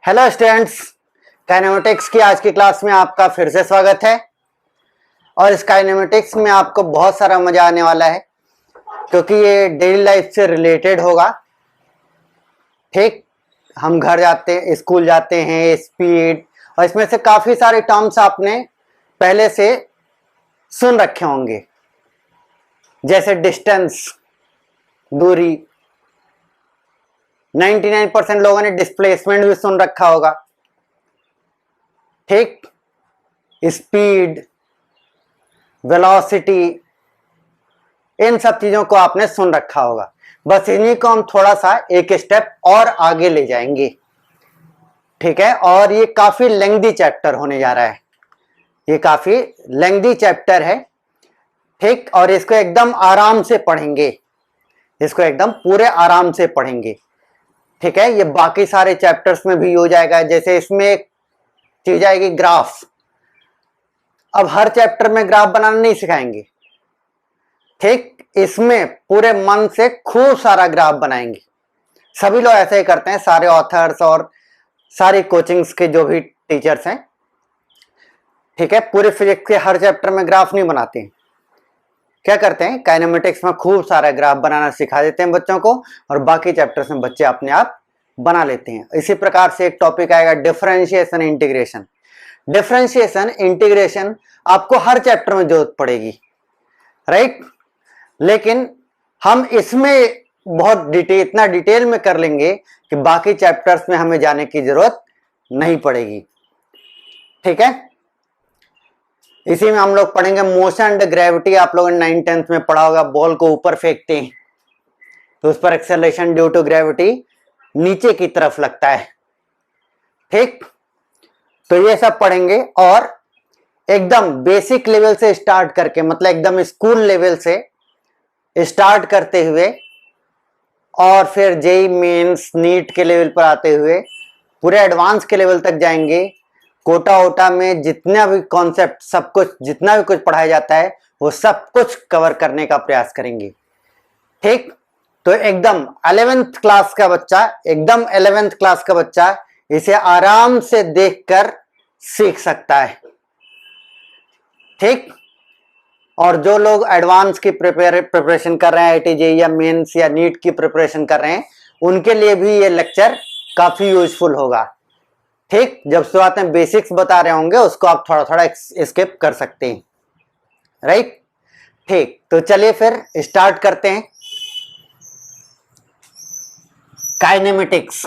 Hello students, kinematics की आज की क्लास में आपका फिर से स्वागत है। और इस काइनेमेटिक्स में आपको बहुत सारा मजा आने वाला है क्योंकि ये डेली लाइफ से रिलेटेड होगा। ठीक, हम घर जाते हैं, स्कूल जाते हैं, स्पीड, और इसमें से काफी सारे टर्म्स आपने पहले से सुन रखे होंगे, जैसे डिस्टेंस, दूरी। 99% लोगों ने डिस्प्लेसमेंट भी सुन रखा होगा। ठीक, स्पीड, वेलोसिटी, इन सब चीजों को आपने सुन रखा होगा। बस इन्हीं को हम थोड़ा सा एक स्टेप और आगे ले जाएंगे। ठीक है, और ये काफी लेंथी चैप्टर होने जा रहा है। ये काफी लेंथी चैप्टर है। ठीक, और इसको एकदम आराम से पढ़ेंगे, इसको एकदम पूरे आराम से पढ़ेंगे। ठीक है, ये बाकी सारे चैप्टर्स में भी हो जाएगा। जैसे इसमें एक चीज आएगी ग्राफ। अब हर चैप्टर में ग्राफ बनाना नहीं सिखाएंगे। ठीक, इसमें पूरे मन से खूब सारा ग्राफ बनाएंगे। सभी लोग ऐसे ही करते हैं, सारे ऑथर्स और सारी कोचिंग्स के जो भी टीचर्स हैं। ठीक है, पूरे फिजिक्स के हर चैप्टर में ग्राफ नहीं बनाते हैं। क्या करते हैं, काइनेमेटिक्स में खूब सारा ग्राफ बनाना सिखा देते हैं बच्चों को, और बाकी चैप्टर्स में बच्चे अपने आप बना लेते हैं। इसी प्रकार से एक टॉपिक आएगा डिफरेंशिएशन इंटीग्रेशन। डिफरेंशिएशन इंटीग्रेशन आपको हर चैप्टर में जरूरत पड़ेगी, राइट। लेकिन हम इसमें बहुत इतना डिटेल में कर लेंगे कि बाकी चैप्टर्स में हमें जाने की जरूरत नहीं पड़ेगी। ठीक है, इसी में हम लोग पढ़ेंगे मोशन एंड ग्रेविटी। आप लोगों ने 9th-10th में पढ़ा होगा, बॉल को ऊपर फेंकते हैं तो उस पर एक्सेलरेशन ड्यू टू ग्रेविटी नीचे की तरफ लगता है। ठीक, तो ये सब पढ़ेंगे, और एकदम बेसिक लेवल से स्टार्ट करके, मतलब एकदम स्कूल लेवल से स्टार्ट करते हुए और फिर जेई मेंस नीट के लेवल पर आते हुए पूरे एडवांस के लेवल तक जाएंगे। कोटा ओटा में जितना भी कॉन्सेप्ट, सब कुछ, जितना भी कुछ पढ़ाया जाता है वो सब कुछ कवर करने का प्रयास करेंगे। ठीक, तो एकदम 11th क्लास का बच्चा, एकदम 11th क्लास का बच्चा इसे आराम से देखकर सीख सकता है। ठीक, और जो लोग एडवांस की प्रिपरेशन कर रहे हैं, आईआईटी जेईई या मेंस या नीट की प्रिपरेशन कर रहे हैं, उनके लिए भी ये लेक्चर काफी यूजफुल होगा। ठीक, जब शुरुआत में बेसिक्स बता रहे होंगे उसको आप थोड़ा थोड़ा स्किप कर सकते हैं, राइट। ठीक, तो चलिए फिर स्टार्ट करते हैं। काइनेमेटिक्स।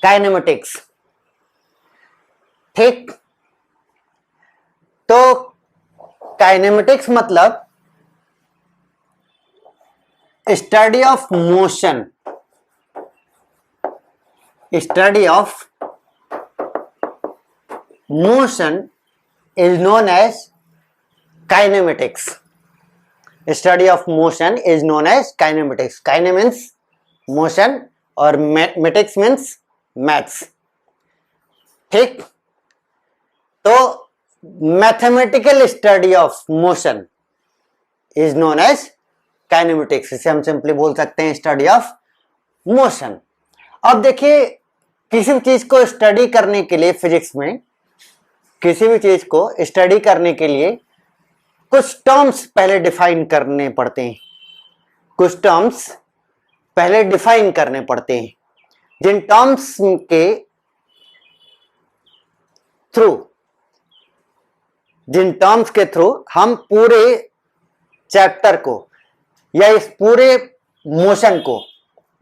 काइनेमेटिक्स, ठीक, तो काइनेमेटिक्स मतलब study of motion, study of motion is known as kinematics. Study of motion is known as kinematics. Kine means motion और matics means maths. ठीक, तो mathematical study of motion is known as kinematics. इसे हम simply बोल सकते हैं study of motion. अब देखिए, किसी भी चीज को स्टडी करने के लिए फिजिक्स में, किसी भी चीज को स्टडी करने के लिए कुछ टर्म्स पहले डिफाइन करने पड़ते हैं। कुछ टर्म्स पहले डिफाइन करने पड़ते हैं, जिन टर्म्स के थ्रू, हम पूरे चैप्टर को या इस पूरे मोशन को,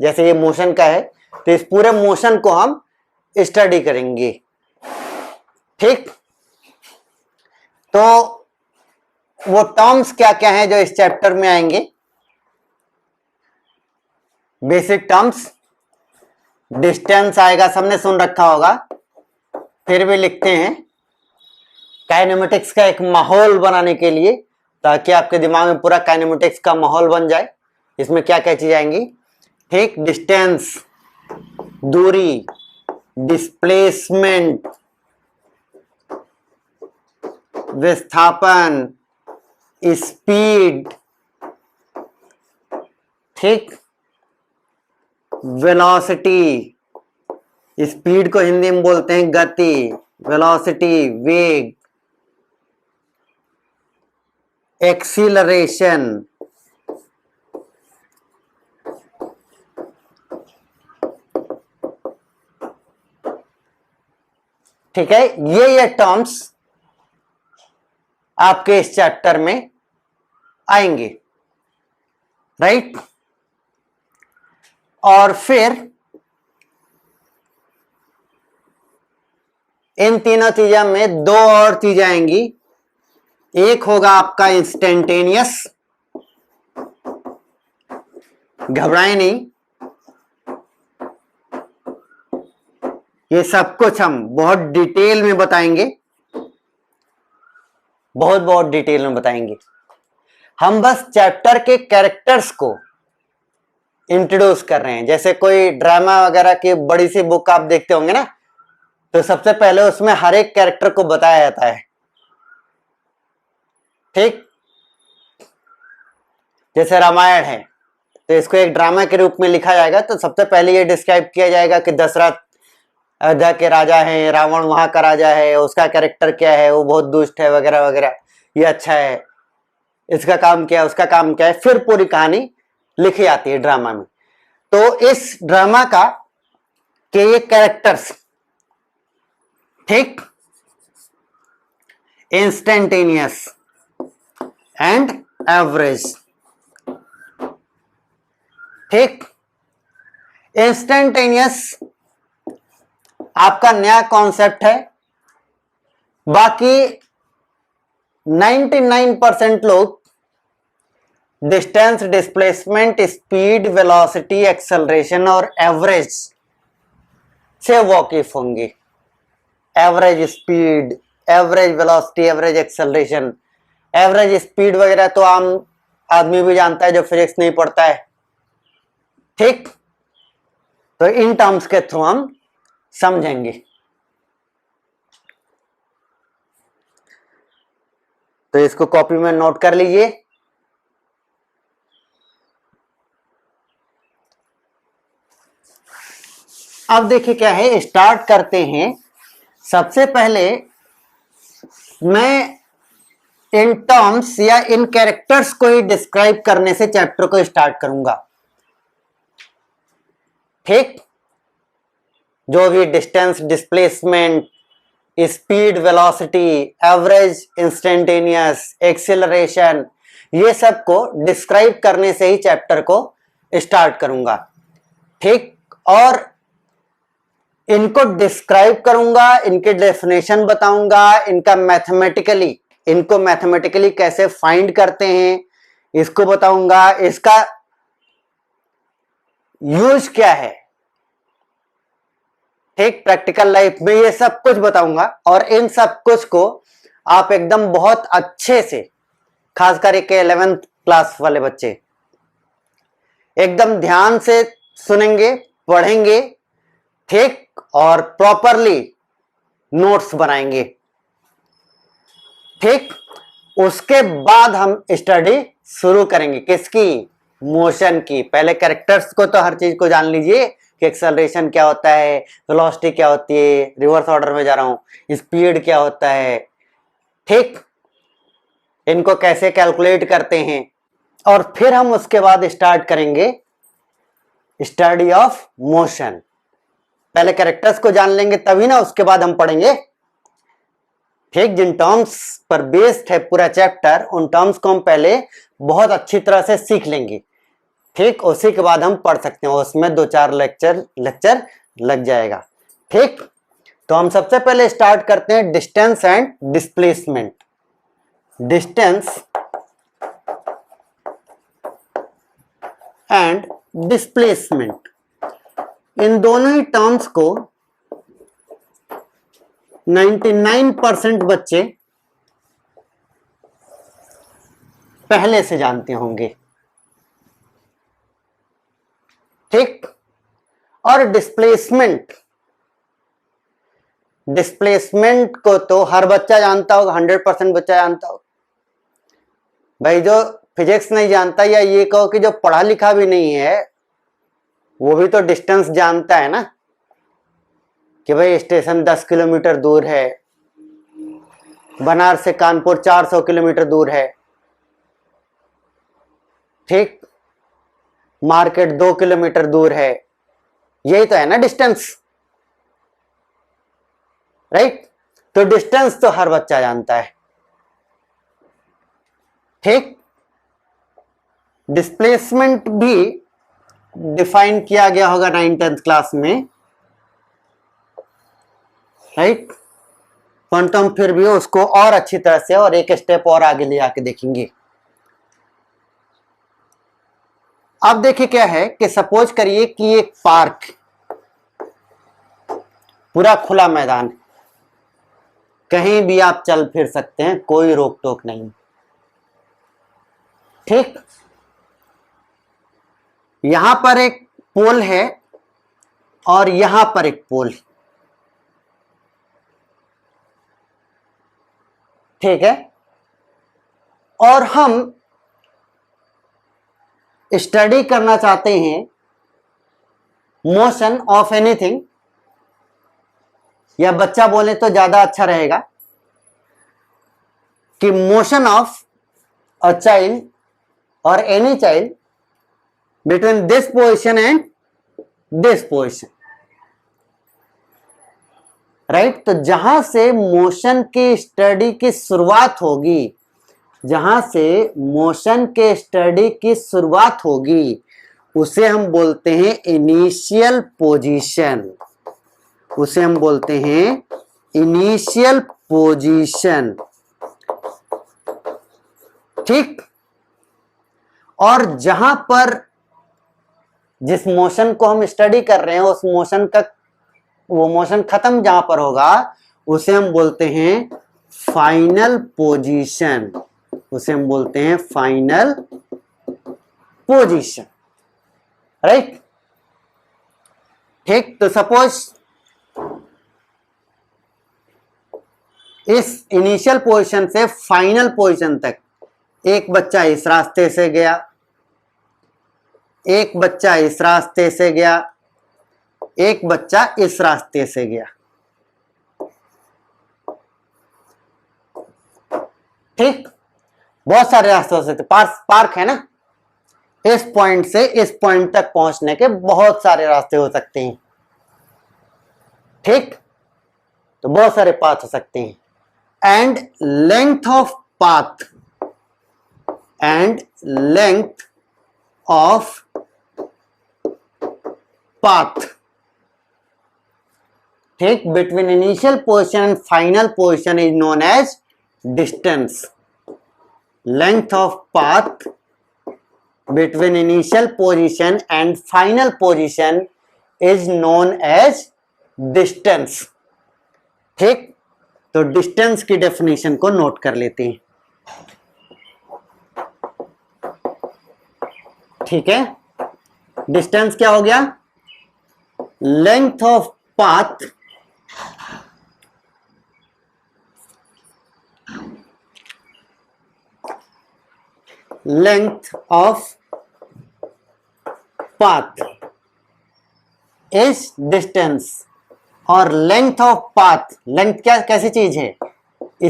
जैसे ये मोशन का है तो इस पूरे मोशन को हम स्टडी करेंगे। ठीक, तो वो टर्म्स क्या क्या हैं जो इस चैप्टर में आएंगे। बेसिक टर्म्स, डिस्टेंस आएगा, सबने सुन रखा होगा, फिर भी लिखते हैं काइनेमेटिक्स का एक माहौल बनाने के लिए, ताकि आपके दिमाग में पूरा काइनेमेटिक्स का माहौल बन जाए। इसमें क्या क्या चीज आएंगी। ठीक, डिस्टेंस, दूरी, डिस्प्लेसमेंट, विस्थापन, स्पीड, ठीक, वेलोसिटी, स्पीड को हिंदी में बोलते हैं गति, वेलोसिटी वेग, एक्सीलरेशन, ठीक है। ये टर्म्स आपके इस चैप्टर में आएंगे, राइट। और फिर इन तीनों चीजों में दो और चीजें आएंगी। एक होगा आपका इंस्टेंटेनियस, घबराएं नहीं, ये सब कुछ हम बहुत डिटेल में बताएंगे, बहुत डिटेल में बताएंगे। हम बस चैप्टर के कैरेक्टर्स को इंट्रोड्यूस कर रहे हैं। जैसे कोई ड्रामा वगैरह की बड़ी सी बुक आप देखते होंगे ना, तो सबसे पहले उसमें हर एक कैरेक्टर को बताया जाता है, ठीक। जैसे रामायण है, तो इसको एक ड्रामा के रूप में लिखा जाएगा, तो सबसे पहले ये डिस्क्राइब किया जाएगा कि दशरथ अयोध्या के राजा हैं, रावण वहां का राजा है, उसका कैरेक्टर क्या है, वो बहुत दुष्ट है वगैरह वगैरह, ये अच्छा है, इसका काम क्या है, उसका काम क्या है, फिर पूरी कहानी लिखी जाती है ड्रामा में। तो इस ड्रामा का के ये कैरेक्टर्स, ठीक, इंस्टेंटेनियस एंड एवरेज, ठीक। इंस्टेंटेनियस आपका नया कॉन्सेप्ट है, बाकी 99% लोग distance, displacement, speed, velocity, acceleration और एवरेज से वाकिफ होंगे। Average speed, average velocity, average acceleration, average speed वगैरह तो आम आदमी भी जानता है जो फिजिक्स नहीं पढ़ता है, ठीक। तो इन टर्म्स के थ्रू हम समझेंगे। तो इसको कॉपी में नोट कर लीजिए। अब देखिए क्या है, स्टार्ट करते हैं। सबसे पहले मैं इन टर्म्स या इन कैरेक्टर्स को ही डिस्क्राइब करने से चैप्टर को स्टार्ट करूंगा, ठीक। जो भी distance, displacement, speed, velocity, average, instantaneous, acceleration, ये सब को डिस्क्राइब करने से ही चैप्टर को स्टार्ट करूंगा, ठीक। और इनको डिस्क्राइब करूंगा, इनके डेफिनेशन बताऊंगा, इनको मैथमेटिकली कैसे फाइंड करते हैं इसको बताऊंगा, इसका यूज क्या है, ठीक, प्रैक्टिकल लाइफ में ये सब कुछ बताऊंगा। और इन सब कुछ को आप एकदम बहुत अच्छे से, खासकर एक 11th क्लास वाले बच्चे एकदम ध्यान से सुनेंगे, पढ़ेंगे, ठीक, और प्रॉपरली नोट्स बनाएंगे, ठीक। उसके बाद हम स्टडी शुरू करेंगे किसकी, मोशन की। पहले कैरेक्टर्स को तो हर चीज को जान लीजिए कि एक्सेलरेशन क्या होता है, वेलोसिटी क्या होती है, रिवर्स ऑर्डर में जा रहा हूं, स्पीड क्या होता है, ठीक, इनको कैसे कैलकुलेट करते हैं। और फिर हम उसके बाद स्टार्ट करेंगे स्टडी ऑफ मोशन। पहले कैरेक्टर्स को जान लेंगे तभी ना उसके बाद हम पढ़ेंगे, ठीक। जिन टर्म्स पर बेस्ड है पूरा चैप्टर, उन टर्म्स को हम पहले बहुत अच्छी तरह से सीख लेंगे, ठीक। उसी के बाद हम पढ़ सकते हैं, उसमें 2-4 लेक्चर लग जाएगा, ठीक। तो हम सबसे पहले स्टार्ट करते हैं distance and displacement. Distance and displacement, इन दोनों ही टर्म्स को 99% बच्चे पहले से जानते होंगे, ठीक। और डिस्प्लेसमेंट को तो हर बच्चा जानता होगा, 100% बच्चा जानता होगा। भाई जो फिजिक्स नहीं जानता या ये कहो कि जो पढ़ा लिखा भी नहीं है वो भी तो डिस्टेंस जानता है ना, कि भाई स्टेशन 10 किलोमीटर दूर है, बनारस से कानपुर 400 किलोमीटर दूर है, ठीक, मार्केट 2 किलोमीटर दूर है, यही तो है ना डिस्टेंस, राइट। तो डिस्टेंस तो हर बच्चा जानता है, ठीक। डिस्प्लेसमेंट भी डिफाइन किया गया होगा 9th-10th क्लास में, राइट। परंतु हम फिर भी उसको और अच्छी तरह से और एक स्टेप और आगे ले आके देखेंगे। अब देखिए क्या है कि सपोज करिए कि एक पार्क, पूरा खुला मैदान, कहीं भी आप चल फिर सकते हैं, कोई रोक टोक नहीं, ठीक। यहां पर एक पोल है और यहां पर एक पोल, ठीक है। और हम स्टडी करना चाहते हैं मोशन ऑफ एनीथिंग, या बच्चा बोले तो ज्यादा अच्छा रहेगा कि मोशन ऑफ अ चाइल्ड और any child between this position and this position, right. तो जहां से मोशन की स्टडी की शुरुआत होगी, जहां से मोशन के स्टडी की शुरुआत होगी उसे हम बोलते हैं इनिशियल पोजीशन, उसे हम बोलते हैं इनिशियल पोजीशन, ठीक। और जहां पर जिस मोशन को हम स्टडी कर रहे हैं उस मोशन का, वो मोशन खत्म जहां पर होगा उसे हम बोलते हैं फाइनल पोजीशन, उसे हम बोलते हैं फाइनल पोजीशन, राइट, ठीक। तो सपोज इस इनिशियल पोजीशन से फाइनल पोजीशन तक एक बच्चा इस रास्ते से गया, एक बच्चा इस रास्ते से गया, एक बच्चा इस रास्ते से गया, ठीक। बहुत सारे रास्ते हो सकते, पार्क है ना, इस पॉइंट से इस पॉइंट तक पहुंचने के बहुत सारे रास्ते हो सकते हैं, ठीक। तो बहुत सारे पाथ हो सकते हैं। And length of path, and length of path, ठीक, between initial position and final position is known as distance. Length of path between initial position and final position is known as distance, ठीक। तो distance की definition को note कर लेते हैं, ठीक है। डिस्टेंस क्या हो गया, length of path length of path is distance, और length of path, length क्या कैसी चीज है,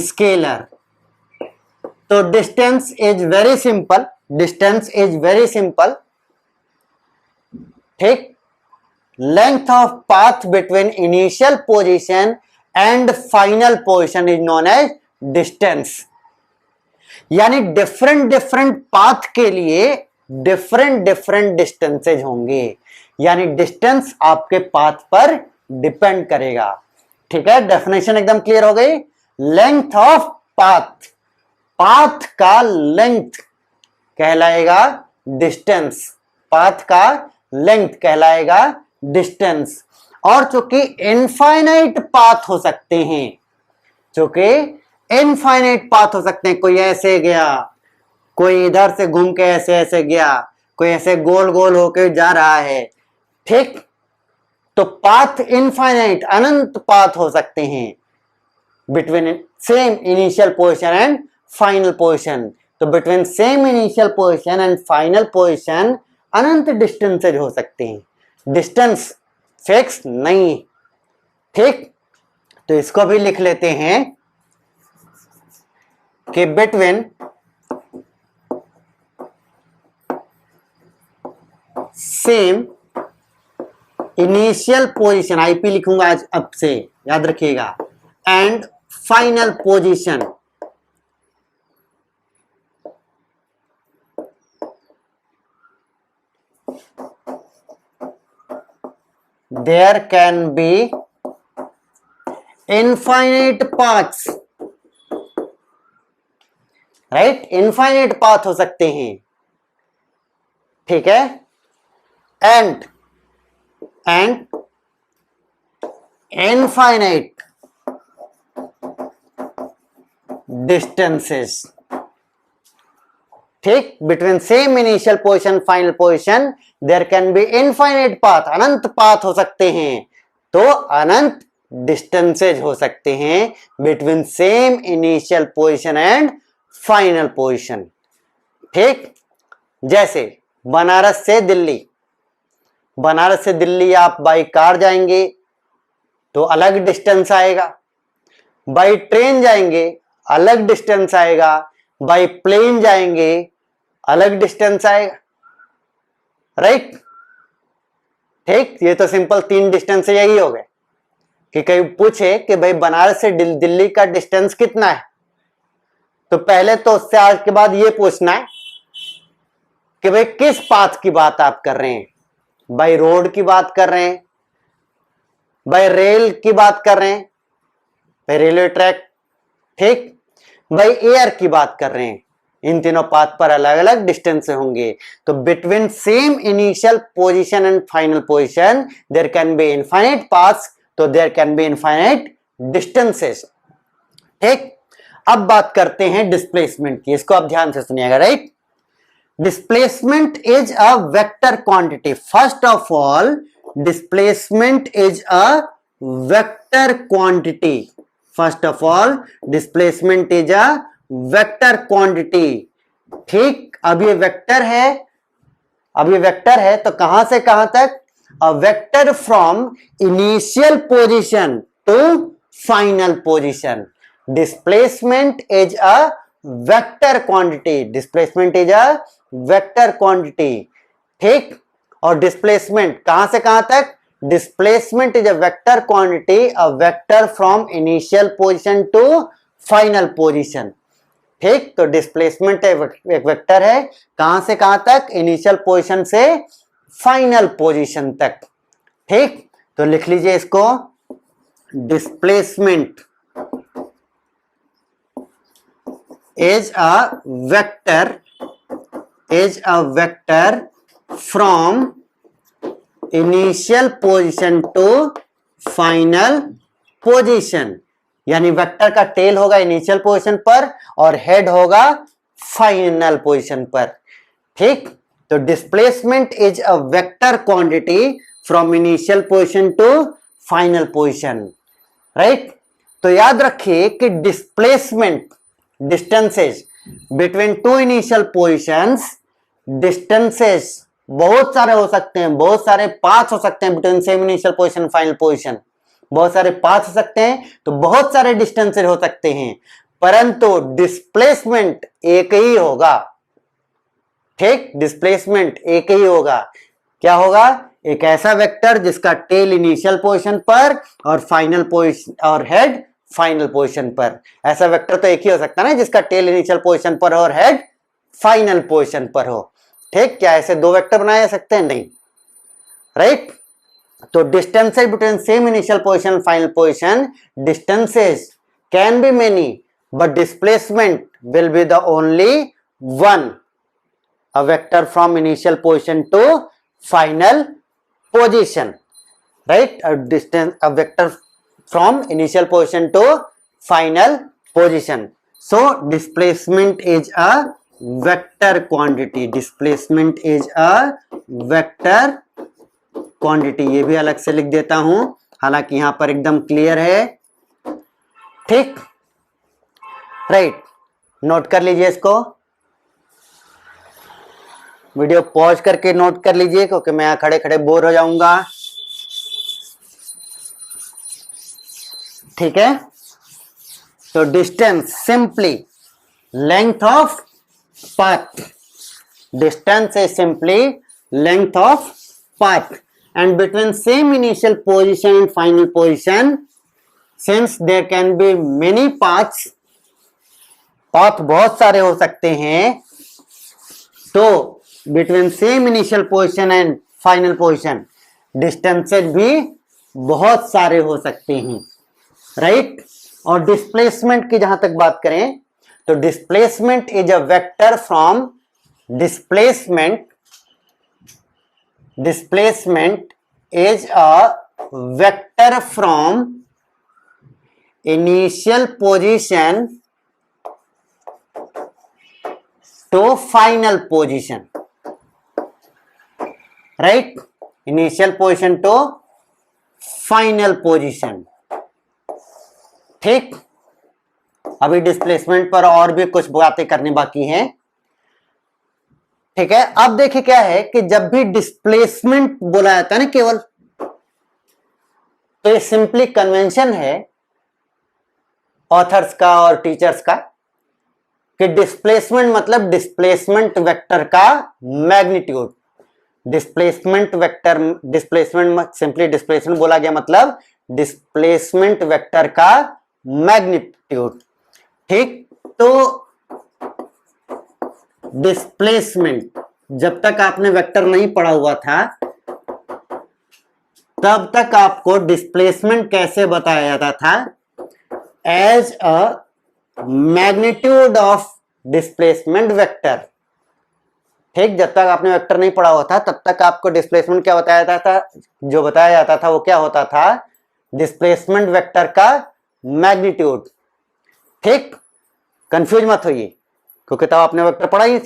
स्केलर। तो distance is very simple, distance is very simple, ठीक। Length of path between initial position and final position is known as distance. यानी different different path के लिए डिफरेंट डिफरेंट डिस्टेंसेज होंगे, यानी डिस्टेंस आपके पाथ पर डिपेंड करेगा, ठीक है। डेफिनेशन एकदम क्लियर हो गई। लेंथ ऑफ पाथ, पाथ का लेंथ कहलाएगा डिस्टेंस, पाथ का लेंथ कहलाएगा डिस्टेंस। और चूंकि इनफाइनाइट पाथ हो सकते हैं, चूंकि इनफाइनाइट पाथ हो सकते हैं, कोई ऐसे गया, कोई इधर से घूम के ऐसे ऐसे गया, कोई ऐसे गोल गोल होके जा रहा है, ठीक। तो पाथ इनफाइनाइट, अनंत पाथ हो सकते हैं between same initial position and final position, तो between same initial position and final position अनंत डिस्टेंसेज हो सकते हैं, डिस्टेंस फिक्स नहीं। ठीक, तो इसको भी लिख लेते हैं कि between same initial position, IP लिखूंगा आज अब से, याद रखिएगा, and final position there can be infinite paths, right, infinite path हो सकते हैं। ठीक है, एंड इनफाइनाइट डिस्टेंसेस। ठीक, between same initial position final position there can be infinite path, अनंत पाथ हो सकते हैं, तो अनंत डिस्टेंसेज हो सकते हैं between same initial position and final position. ठीक, जैसे बनारस से दिल्ली, बनारस से दिल्ली आप बाई कार जाएंगे तो अलग डिस्टेंस आएगा, बाई ट्रेन जाएंगे अलग डिस्टेंस आएगा, बाई प्लेन जाएंगे अलग डिस्टेंस आएगा, राइट। ठीक, ये तो सिंपल 3 डिस्टेंस यही हो गए। कि कहीं पूछे कि भाई बनारस से दिल्ली का डिस्टेंस कितना है, तो पहले तो उससे आज के बाद ये पूछना है कि भाई किस पाथ की बात आप कर रहे हैं, बाई रोड की बात कर रहे हैं, बाई रेल की बात कर रहे हैं, बाई रेलवे ट्रैक, ठीक, बाई एयर की बात कर रहे हैं। इन तीनों पाथ पर अलग अलग डिस्टेंस होंगे। तो between same initial position and final position there can be infinite paths, तो there can be infinite distances. ठीक, अब बात करते हैं डिस्प्लेसमेंट की, इसको आप ध्यान से सुनिएगा, right. Displacement is a vector quantity. First of all, displacement is a vector quantity. First of all, displacement is a vector quantity. ठीक, अब ये वेक्टर है, अब ये वेक्टर है तो कहां से कहां तक? A vector from initial position to final position. Displacement is a vector quantity. Displacement is a vector quantity. ठीक, और डिस्प्लेसमेंट कहां से कहां तक? Displacement is a vector quantity, a vector from initial position to final position. ठीक, तो displacement एक vector है, कहां से कहां तक? इनिशियल पोजीशन से फाइनल पोजीशन तक। ठीक, तो लिख लीजिए इसको, displacement is a vector from initial position to final position. यानी वेक्टर का टेल होगा इनिशियल पोजीशन पर और हेड होगा फाइनल पोजीशन पर। ठीक, तो displacement is a vector quantity from initial position to final position, right. तो याद रखिए कि displacement, distances between two initial positions, distances बहुत सारे हो सकते हैं, बहुत सारे पाथ हो सकते हैं between same initial position final position, बहुत सारे पाथ हो सकते हैं, तो बहुत सारे डिस्टेंसेज हो सकते हैं, परंतु डिस्प्लेसमेंट एक ही होगा। ठीक, डिस्प्लेसमेंट एक ही होगा। क्या होगा? एक ऐसा वेक्टर जिसका टेल इनिशियल पोजीशन पर और फाइनल पोजीशन और हेड फाइनल पोजीशन पर। ऐसा वेक्टर तो एक ही हो सकता है ना जिसका टेल इनिशियल पोजीशन पर और हेड फाइनल पोजीशन पर हो। ठीक, क्या ऐसे 2 वेक्टर बनाए जा सकते हैं? नहीं, राइट। तो distances between same initial position final position, distances can be many but displacement will be the only one, a vector from initial position to final position, right? A vector from initial position to final position. So displacement is a vector quantity. Displacement is a vector quantity. ये भी अलग से लिख देता हूं, हालांकि यहां पर एकदम क्लियर है। ठीक, राइट, नोट कर लीजिए इसको। वीडियो पॉज करके नोट कर लीजिए क्योंकि मैं यहाँ खड़े खड़े बोर हो जाऊंगा। ठीक है, तो distance simply length of path, distance is simply length of path and between same initial position and final position since there can be many paths, path बहुत सारे हो सकते हैं, तो between same initial position and final position distances भी बहुत सारे हो सकते हैं, राइट। और डिस्प्लेसमेंट की जहां तक बात करें तो displacement is a vector from displacement is a vector from initial position to final position, right, initial position to final position. ठीक, अभी डिस्प्लेसमेंट पर और भी कुछ बातें करनी बाकी हैं। ठीक है, अब देखिए क्या है कि जब भी डिस्प्लेसमेंट बोला जाता है ना केवल, तो ये सिंपली कन्वेंशन है ऑथर्स का और टीचर्स का कि डिस्प्लेसमेंट मतलब डिस्प्लेसमेंट वेक्टर का magnitude. Displacement vector, displacement simply displacement बोला गया मतलब डिस्प्लेसमेंट वेक्टर का मैग्नीट्यूड। ठीक, तो डिस्प्लेसमेंट जब तक आपने वेक्टर नहीं पढ़ा हुआ था तब तक आपको डिस्प्लेसमेंट कैसे बताया जाता था, as a magnitude of displacement vector. ठीक, जब तक आपने वेक्टर नहीं पढ़ा हुआ था तब तक आपको डिस्प्लेसमेंट क्या बताया जाता था, जो बताया जाता था वो क्या होता था, डिस्प्लेसमेंट वेक्टर का मैग्नीट्यूड। ठीक, कंफ्यूज मत होइए क्योंकि तब आपने वेक्टर पढ़ा ही।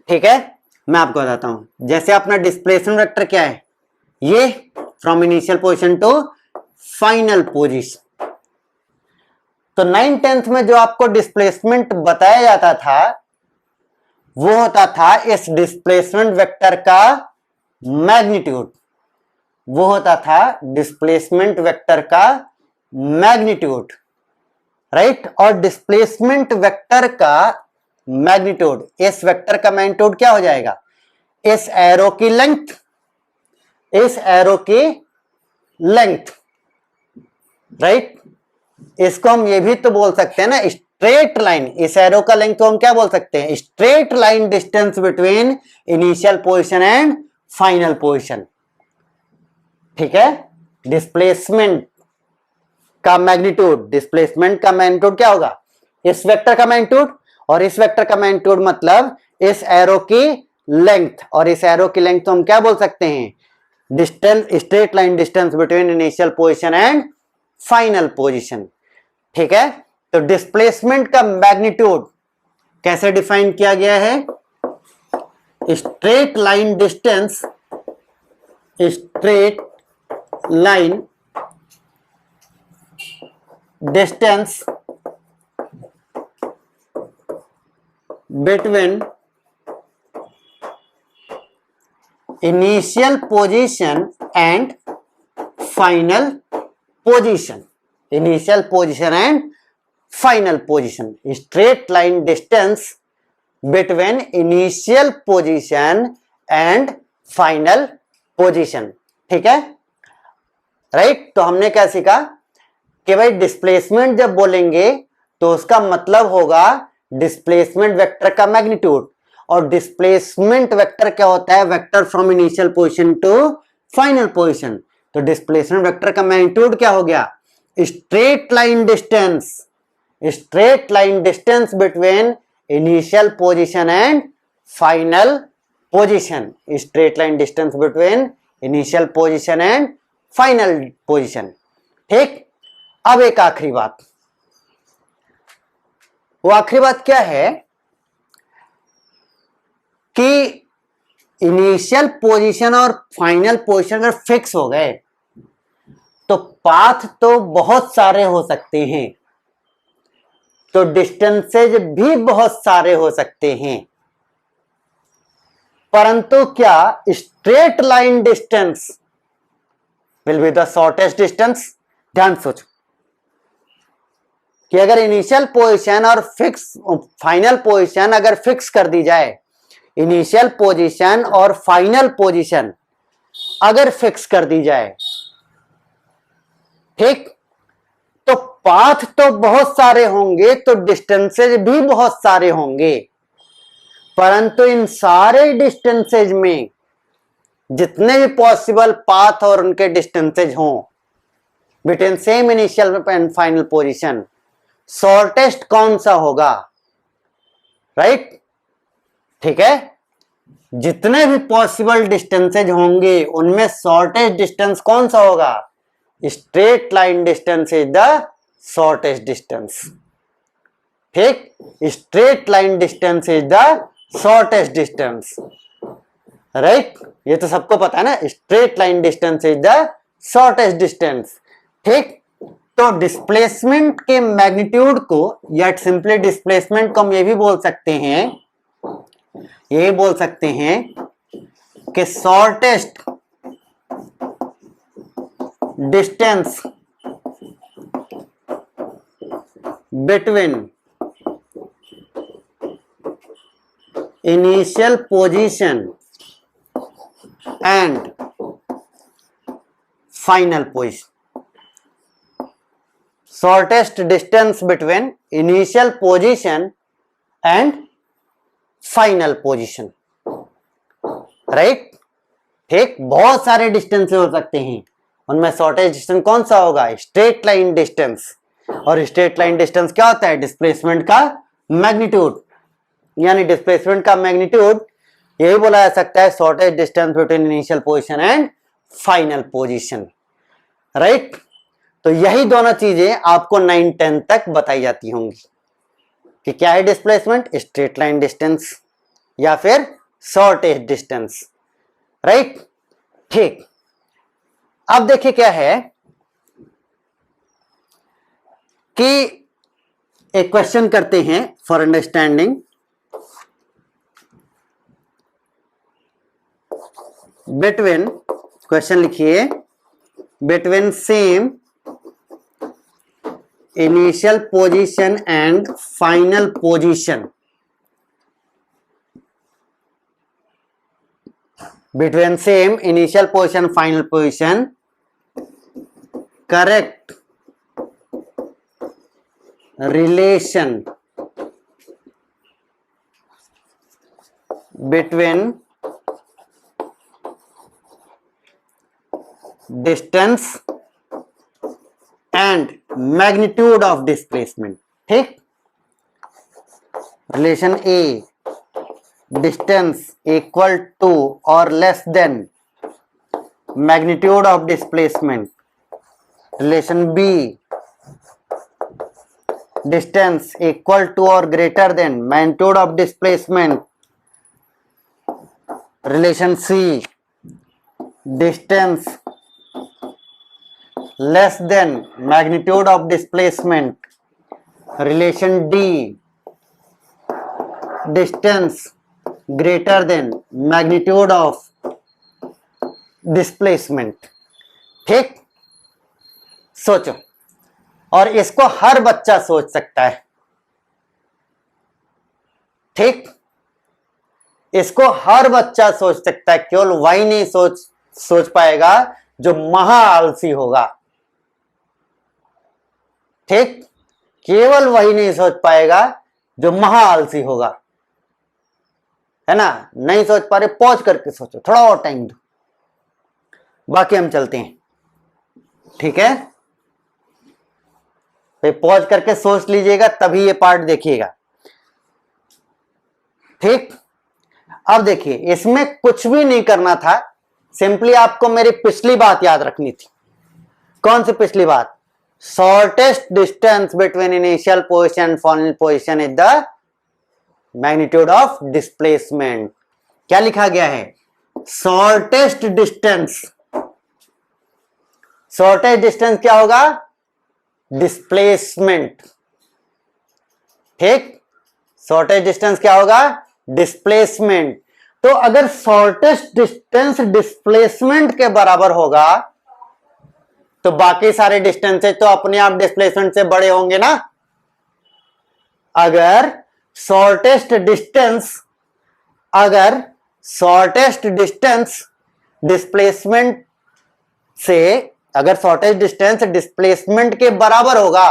ठीक है, मैं आपको बताता हूं, जैसे अपना डिस्प्लेसमेंट वेक्टर क्या है, ये from initial position to final position. तो 9th-10th में जो आपको डिस्प्लेसमेंट बताया जाता था वो होता था इस डिस्प्लेसमेंट वेक्टर का मैग्नीट्यूड, वो होता था डिस्प्लेसमेंट वेक्टर का मैग्नीट्यूड, राइट। और डिस्प्लेसमेंट वेक्टर का मैग्नीट्यूड, इस वेक्टर का मैग्नीट्यूड क्या हो जाएगा, इस एरो की लेंथ, इस एरो की लेंथ, राइट। इसको हम ये भी तो बोल सकते हैं ना स्ट्रेट लाइन, इस एरो का लेंथ को हम क्या बोल सकते हैं, straight line distance between initial position and final position. ठीक है, डिस्प्लेसमेंट का मैग्नीट्यूड, डिस्प्लेसमेंट का मैग्नीट्यूड क्या होगा, इस वेक्टर का मैग्नीट्यूड, और इस वेक्टर का मैग्नीट्यूड मतलब इस एरो की लेंथ, और इस एरो की लेंथ तो हम क्या बोल सकते हैं, distance, straight line distance between initial position and final position. ठीक है, तो डिस्प्लेसमेंट का मैग्नीट्यूड कैसे डिफाइन किया गया है, straight line distance, straight line distance between initial position and final position, initial position and final position, straight line distance between initial position and final position. ठीक है, राइट। तो हमने क्या सीखा कि भाई डिस्प्लेसमेंट जब बोलेंगे तो उसका मतलब होगा डिस्प्लेसमेंट वेक्टर का मैग्नीट्यूड, और डिस्प्लेसमेंट वेक्टर क्या होता है, vector from initial position to final position. तो डिस्प्लेसमेंट वेक्टर का मैग्नीट्यूड क्या हो गया, straight line distance, straight line distance between initial position and final position, straight line distance between initial position and final position. ठीक, अब एक आखिरी बात, वो आखिरी बात क्या है कि इनिशियल पोजीशन और फाइनल पोजीशन अगर फिक्स हो गए तो पाथ तो बहुत सारे हो सकते हैं, तो डिस्टेंसेज भी बहुत सारे हो सकते हैं। परंतु क्या straight line distance will be the shortest distance? ध्यान सोचो कि अगर इनिशियल पोजीशन और फिक्स फाइनल पोजीशन अगर फिक्स कर दी जाए, इनिशियल पोजीशन और फाइनल पोजीशन अगर फिक्स कर दी जाए, ठीक, तो पाथ तो बहुत सारे होंगे, तो डिस्टेंसेज भी बहुत सारे होंगे, परंतु इन सारे डिस्टेंसेज में जितने भी पॉसिबल पाथ और उनके डिस्टेंसेज हों between same initial and final position, shortest कौन सा होगा? राइट, ठीक है, जितने भी पॉसिबल डिस्टेंसेज होंगे उनमें शॉर्टेस्ट डिस्टेंस कौन सा होगा? Straight line distance is the shortest distance. ठीक, straight line distance is the shortest distance. Right, ये तो सबको पता है ना, straight line distance is the shortest distance. ठीक, तो डिस्प्लेसमेंट के मैग्नीट्यूड को या सिंपली डिस्प्लेसमेंट को हम ये भी बोल सकते हैं, ये बोल सकते हैं कि shortest distance between initial position and final position, shortest distance between initial position and final position. Right, ठीक, बहुत सारे डिस्टेंस हो सकते हैं, उनमें शॉर्टेस्ट डिस्टेंस कौन सा होगा? Straight line distance. और स्ट्रेट लाइन डिस्टेंस क्या होता है? डिस्प्लेसमेंट का मैग्नीट्यूड, यानी डिस्प्लेसमेंट का मैग्नीट्यूड यही बोला जा सकता है shortest distance between initial position and final position. Right, तो यही दोनों चीजें आपको 9-10 तक बताई जाती होंगी कि क्या है डिस्प्लेसमेंट, स्ट्रेट लाइन डिस्टेंस या फिर शॉर्टेस्ट डिस्टेंस। राइट, ठीक, अब देखिए क्या है कि एक क्वेश्चन करते हैं फॉर अंडरस्टैंडिंग। बिटवीन, क्वेश्चन लिखिए, between same initial position and final position, between same initial position final position, correct relation between distance and magnitude of displacement। ठीक, relation A, distance equal to or less than magnitude of displacement, relation B, distance equal to or greater than magnitude of displacement, relation C, distance less than magnitude of displacement, relation D, distance greater than magnitude of displacement। ठीक, सोचो, और इसको हर बच्चा सोच सकता है। ठीक, इसको हर बच्चा सोच सकता है, केवल वही नहीं सोच पाएगा जो महा आलसी होगा। ठीक, केवल वही नहीं सोच पाएगा जो महा आलसी होगा, है ना। नहीं सोच पा रहे, पॉज करके सोचो, थोड़ा और टाइम दो, बाकी हम चलते हैं। ठीक है, तो पॉज करके सोच लीजिएगा, तभी ये पार्ट देखिएगा। ठीक, अब देखिए, इसमें कुछ भी नहीं करना था, सिंपली आपको मेरी पिछली बात याद रखनी थी। कौन सी पिछली बात? Shortest distance between initial position and final position is the magnitude of displacement. क्या लिखा गया है? Shortest distance. शॉर्टेस्ट डिस्टेंस क्या होगा? डिस्प्लेसमेंट। ठीक, शॉर्टेस्ट डिस्टेंस क्या होगा? डिस्प्लेसमेंट। तो अगर शॉर्टेस्ट डिस्टेंस डिस्प्लेसमेंट के बराबर होगा तो बाकी सारे डिस्टेंसेज तो अपने आप डिस्प्लेसमेंट से बड़े होंगे ना। अगर शॉर्टेस्ट डिस्टेंस डिस्प्लेसमेंट से, अगर शॉर्टेस्ट डिस्टेंस डिस्प्लेसमेंट के बराबर होगा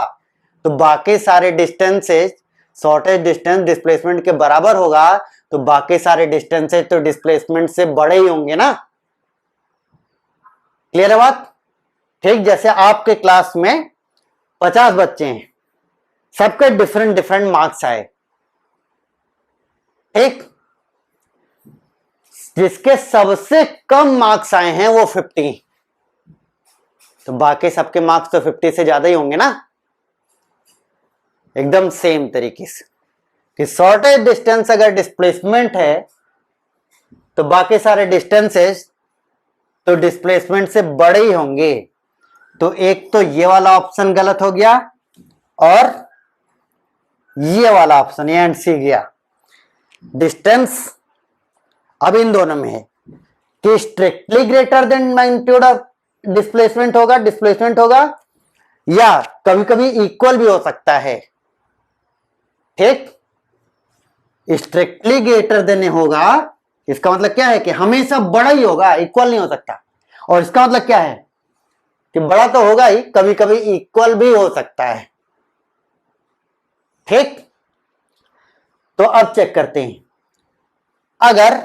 तो बाकी सारे डिस्टेंसेज, शॉर्टेस्ट डिस्टेंस डिस्प्लेसमेंट के बराबर होगा तो बाकी सारे डिस्टेंसेज तो डिस्प्लेसमेंट से बड़े ही होंगे ना। क्लियर है बात? ठीक, जैसे आपके क्लास में 50 बच्चे हैं, सबके डिफरेंट डिफरेंट मार्क्स आए, ठीक, जिसके सबसे कम मार्क्स आए हैं वो 50, तो बाकी सबके मार्क्स तो 50 से ज्यादा ही होंगे ना। एकदम सेम तरीके से कि शॉर्टेज डिस्टेंस अगर डिस्प्लेसमेंट है तो बाकी सारे डिस्टेंसेस तो डिस्प्लेसमेंट से बड़े ही होंगे। तो एक तो ये वाला ऑप्शन गलत हो गया और ये वाला ऑप्शन, ये एंड सी गया। डिस्टेंस अब इन दोनों में है कि strictly greater than magnitude of displacement होगा या कभी कभी इक्वल भी हो सकता है। ठीक, स्ट्रिक्टली ग्रेटर देन होगा, इसका मतलब क्या है कि हमेशा बड़ा ही होगा, इक्वल नहीं हो सकता। और इसका मतलब क्या है कि बड़ा तो होगा ही, कभी कभी इक्वल भी हो सकता है। ठीक, तो अब चेक करते हैं। अगर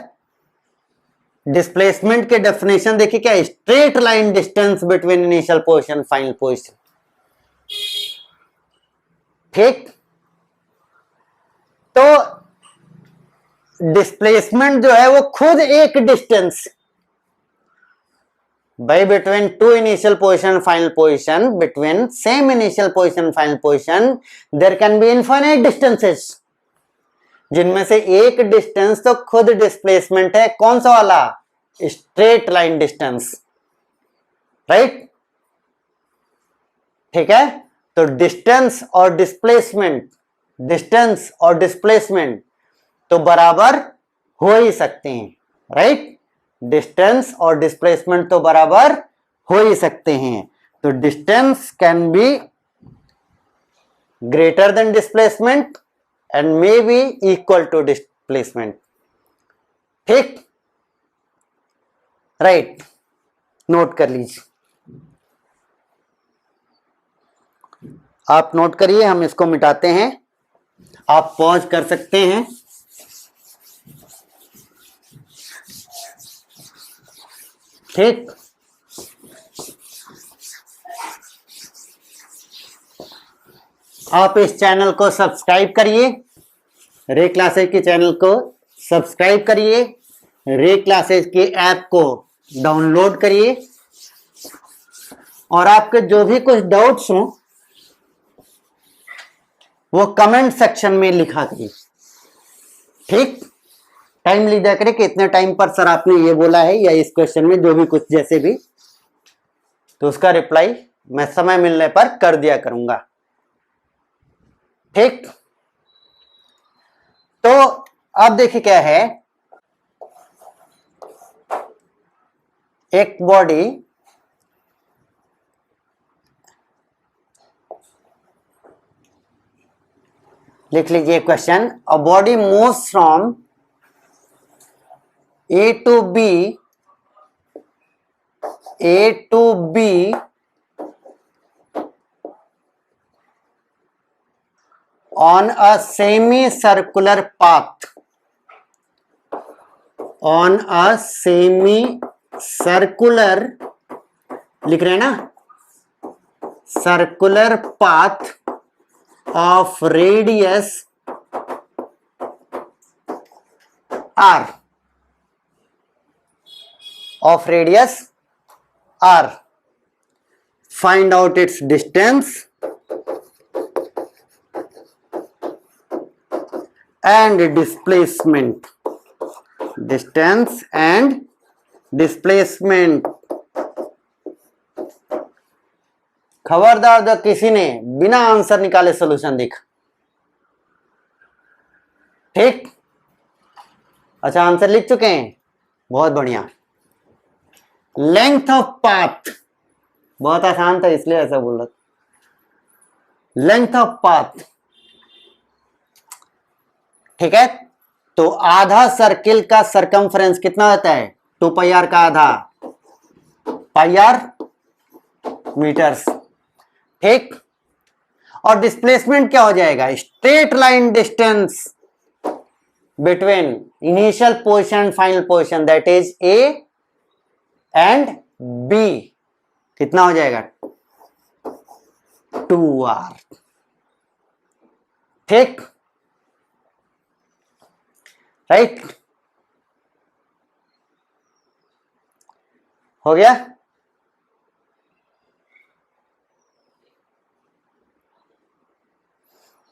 डिस्प्लेसमेंट के डेफिनेशन देखिए क्या, straight line distance between initial position final position. ठीक, तो डिस्प्लेसमेंट जो है वो खुद एक distance by between two initial position final position, between same initial position final position there can be infinite distances, जिनमें से एक डिस्टेंस तो खुद डिस्प्लेसमेंट है। कौन सा वाला? Straight line distance, right. ठीक है, तो डिस्टेंस और डिस्प्लेसमेंट तो बराबर हो ही सकते हैं, राइट। डिस्टेंस और डिस्प्लेसमेंट तो बराबर हो ही सकते हैं। तो distance can be greater than displacement and may be equal to displacement. ठीक, राइट, नोट कर लीजिए, आप नोट करिए, हम इसको मिटाते हैं। आप पॉज कर सकते हैं। ठीक, आप इस चैनल को सब्सक्राइब करिए, रे क्लासेज के चैनल को सब्सक्राइब करिए, रे क्लासेज के ऐप को डाउनलोड करिए और आपके जो भी कुछ डाउट्स हों वो कमेंट सेक्शन में लिखा करिए। ठीक, टाइम ली दिया करें कि इतने टाइम पर सर आपने ये बोला है या इस क्वेश्चन में जो भी कुछ जैसे भी, तो उसका रिप्लाई मैं समय मिलने पर कर दिया करूंगा। ठीक, तो अब देखिए क्या है, एक बॉडी लिख लीजिए question. A body moves from A to B on a semicircular path. On a semicircular, लिख रहे हैं ना, circular path of radius r. Of radius r. Find out its distance and displacement. Distance and displacement. खबरदार जो किसी ने बिना answer निकाले सॉल्यूशन देखा। ठीक, अच्छा आंसर लिख चुके हैं, बहुत बढ़िया। लेंथ ऑफ पाथ, बहुत आसान था इसलिए ऐसा बोल रहा। लेंथ ऑफ पाथ, ठीक है। तो आधा सर्किल का सरकमफ्रेंस कितना होता है? 2 पाई आर का आधा, पाई आर मीटर्स, ठीक। और डिस्प्लेसमेंट क्या हो जाएगा? Straight line distance between initial position final position, that is A and B, कितना हो जाएगा? 2r, ठीक, राइट। हो गया।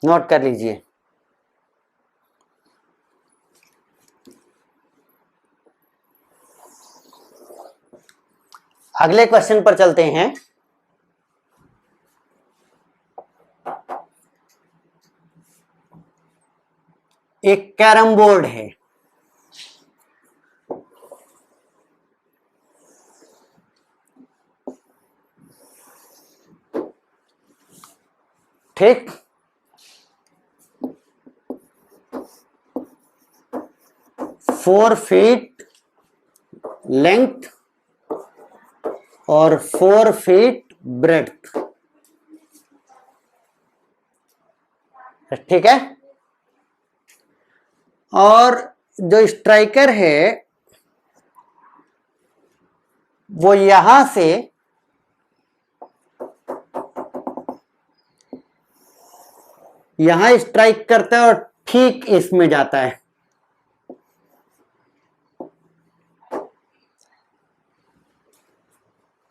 नोट कर लीजिए। अगले क्वेश्चन पर चलते हैं। एक कैरम बोर्ड है, ठीक। 4 फीट लेंथ और 4 फीट ब्रेड्थ, ठीक है। और जो स्ट्राइकर है वो यहां से यहां स्ट्राइक करता है और ठीक इसमें जाता है।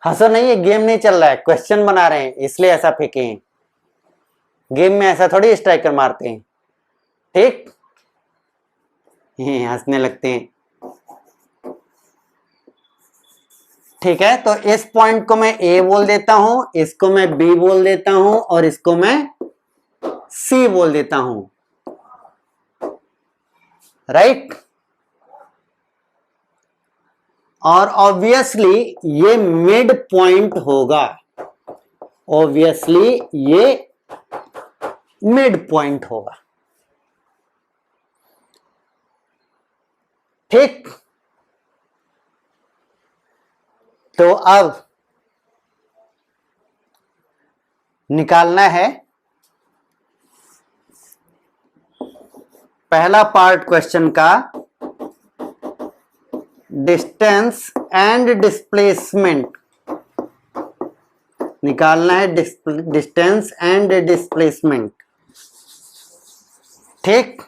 हंसो नहीं, ये गेम नहीं चल रहा है, क्वेश्चन बना रहे हैं इसलिए ऐसा फेंके हैं। गेम में ऐसा थोड़ी स्ट्राइकर मारते हैं, ठीक। हंसने लगते हैं, ठीक है। तो इस पॉइंट को मैं ए बोल देता हूं, इसको मैं बी बोल देता हूं और इसको मैं सी बोल देता हूं, राइट। और ऑब्वियसली ये मिड पॉइंट होगा, ऑब्वियसली ये मिड पॉइंट होगा, ठीक। तो अब निकालना है पहला पार्ट क्वेश्चन का, डिस्टेंस एंड डिस्प्लेसमेंट निकालना है, डिस्टेंस एंड डिस्प्लेसमेंट, ठीक।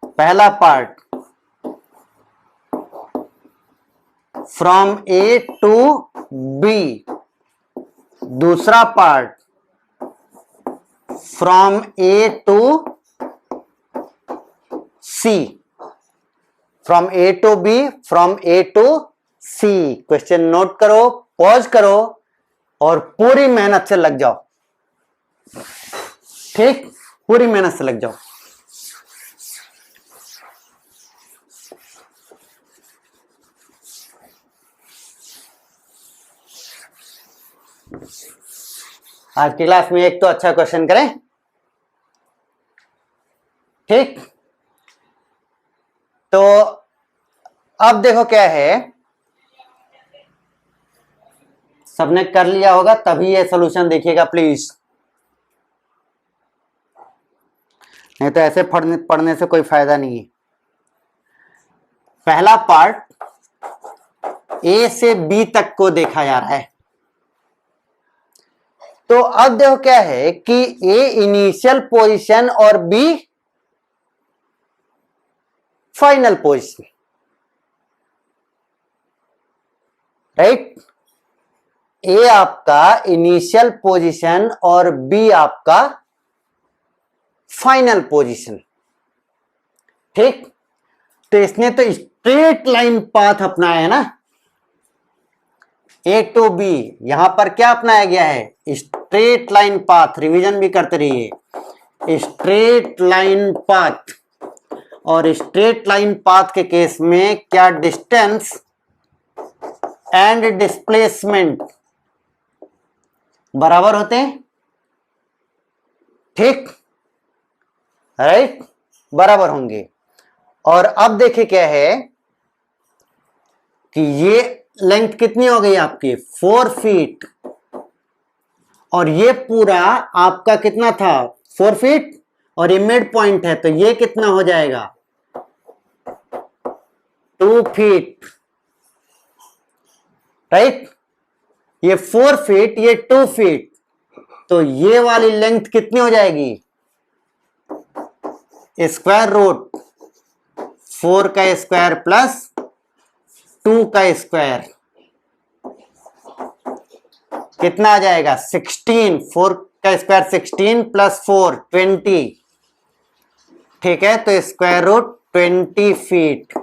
पहला part from A to B, दूसरा part from A to C, from A to B, from A to C. Question note करो, पॉज करो और पूरी मेहनत से लग जाओ, ठीक, पूरी मेहनत से लग जाओ। आज की क्लास में एक तो अच्छा क्वेश्चन करें, ठीक। तो अब देखो क्या है, सबने कर लिया होगा तभी ये सॉल्यूशन देखिएगा प्लीज, नहीं तो ऐसे पढ़ने से कोई फायदा नहीं है। पहला पार्ट ए से बी तक को देखा जा रहा है। तो अब देखो क्या है कि ए इनिशियल पोजीशन और बी फाइनल पोजीशन, राइट। ए आपका इनिशियल पोजीशन और बी आपका फाइनल पोजीशन, ठीक। तो इसने तो स्ट्रेट लाइन पाथ अपनाया है ना, ए टू बी, यहां पर क्या अपनाया गया है? स्ट्रेट लाइन पाथ, रिवीजन भी करते रहिए, स्ट्रेट लाइन पाथ। और स्ट्रेट लाइन पाथ के केस में क्या डिस्टेंस एंड डिस्प्लेसमेंट बराबर होते हैं, ठीक, राइट, बराबर होंगे। और अब देखिए क्या है कि ये लेंथ कितनी हो गई आपकी 4 फीट, और ये पूरा आपका कितना था 4 फीट, और ये मिड पॉइंट है तो ये कितना हो जाएगा 2 फीट, राइट। ये 4 फीट, ये 2 फीट, तो ये वाली लेंथ कितनी हो जाएगी स्क्वायर रूट 4 का स्क्वायर प्लस 2 का स्क्वायर, कितना आ जाएगा 16, 4 का स्क्वायर 16 प्लस 4 20, ठीक है, तो स्क्वायर रूट 20 फीट,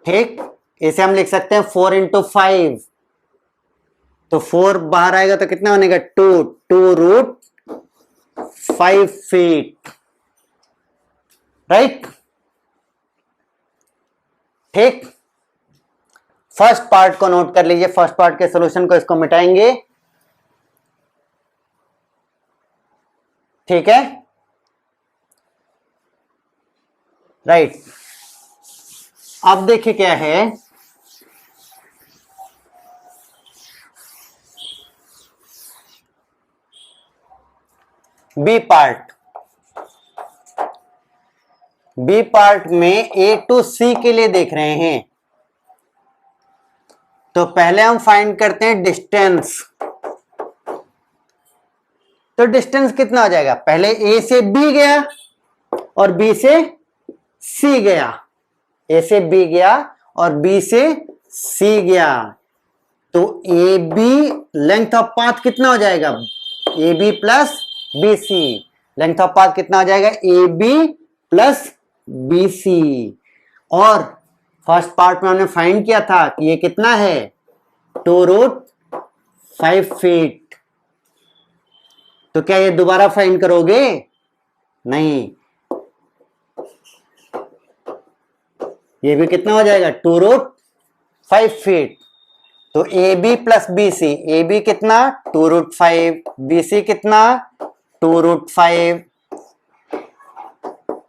ठीक। इसे हम लिख सकते हैं 4 इंटू 5, तो 4 बाहर आएगा तो कितना बनेगा 2 रूट 5 फीट, राइट, ठीक। फर्स्ट पार्ट को नोट कर लीजिए, फर्स्ट पार्ट के सॉल्यूशन को इसको मिटाएंगे, ठीक है, राइट। अब देखिए क्या है, बी पार्ट। बी पार्ट में ए टू सी के लिए देख रहे हैं, तो पहले हम फाइंड करते हैं डिस्टेंस। तो डिस्टेंस कितना हो जाएगा, पहले ए से बी गया और बी से सी गया, ए से बी गया और बी से सी गया, तो A B length of path कितना हो जाएगा A B plus B C, length of path कितना हो जाएगा A B plus B C. और फर्स्ट पार्ट में हमने फाइंड किया था कि ये कितना है 2 रूट 5 फीट, तो क्या ये दोबारा फाइंड करोगे, नहीं, ये भी कितना हो जाएगा 2 रूट 5 फीट, तो A B plus B C, A B कितना 2 रूट 5, बी सी कितना 2 रूट 5,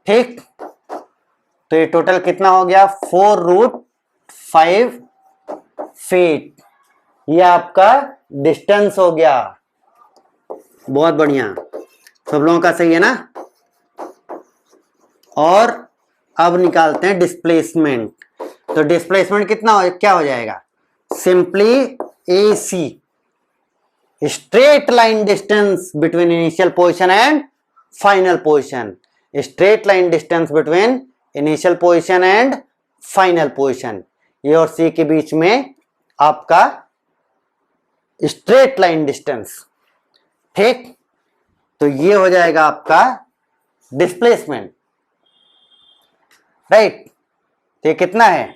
ठीक, तो ये टोटल कितना हो गया 4 रूट 5 फीट, ये आपका डिस्टेंस हो गया। बहुत बढ़िया, सब लोगों का सही है ना। और अब निकालते हैं डिस्प्लेसमेंट, तो डिस्प्लेसमेंट कितना क्या हो जाएगा, simply A C, straight line distance between initial position and final position, straight line distance between initial position and final position, A और सी के बीच में आपका स्ट्रेट लाइन डिस्टेंस, ठीक, तो ये हो जाएगा आपका डिस्प्लेसमेंट, राइट। तो ये कितना है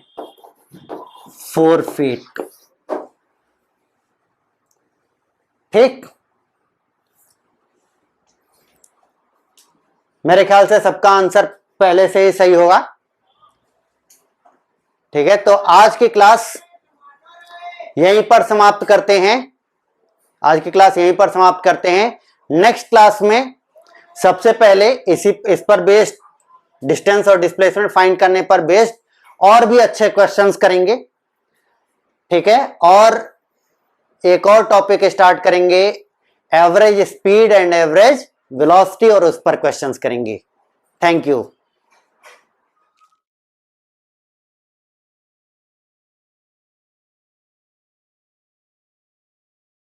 4 फीट, ठीक। मेरे ख्याल से सबका आंसर पहले से ही सही होगा, ठीक है। तो आज की क्लास यहीं पर समाप्त करते हैं, आज की क्लास यहीं पर समाप्त करते हैं। नेक्स्ट क्लास में सबसे पहले इस पर बेस्ड डिस्टेंस और डिस्प्लेसमेंट फाइंड करने पर बेस्ड और भी अच्छे क्वेश्चंस करेंगे, ठीक है। और एक और टॉपिक स्टार्ट करेंगे average speed and average velocity, और उस पर क्वेश्चंस करेंगे। Thank you.